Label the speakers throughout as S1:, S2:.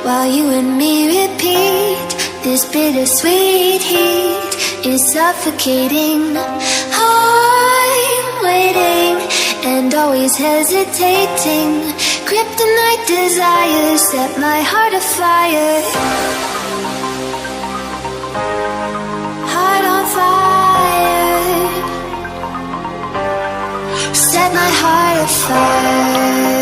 S1: While you and me repeat, this bittersweet heat is suffocating. I'm waiting and always hesitating. Kryptonite desires set my heart afire. Heart on fire. Set my heart afire.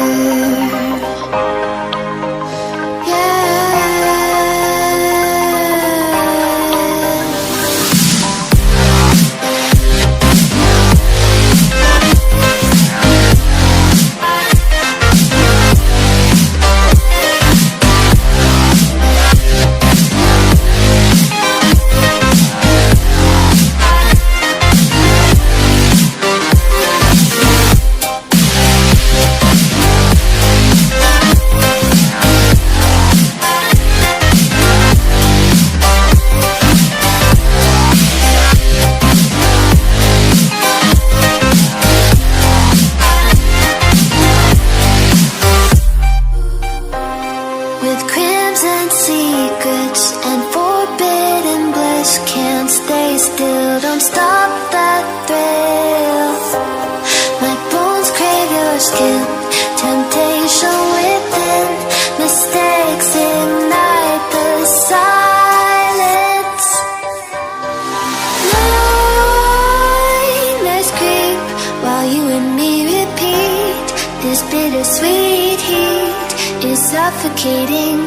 S1: Suffocating.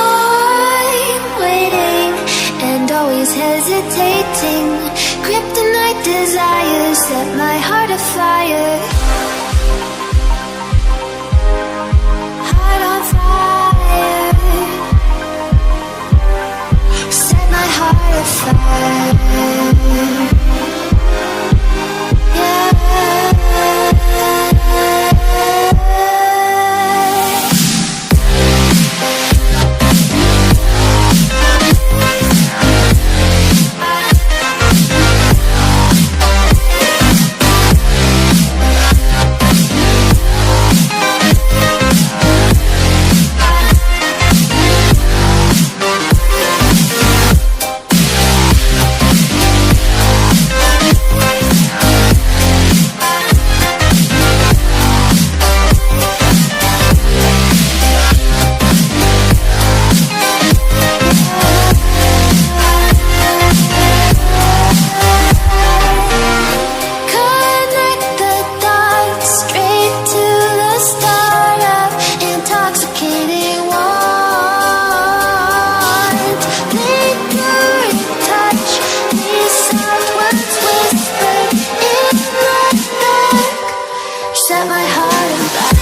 S1: I'm waiting and always hesitating. Kryptonite desires set my heart afire. Heart on fire. Set my heart afire. Set my heart on fire.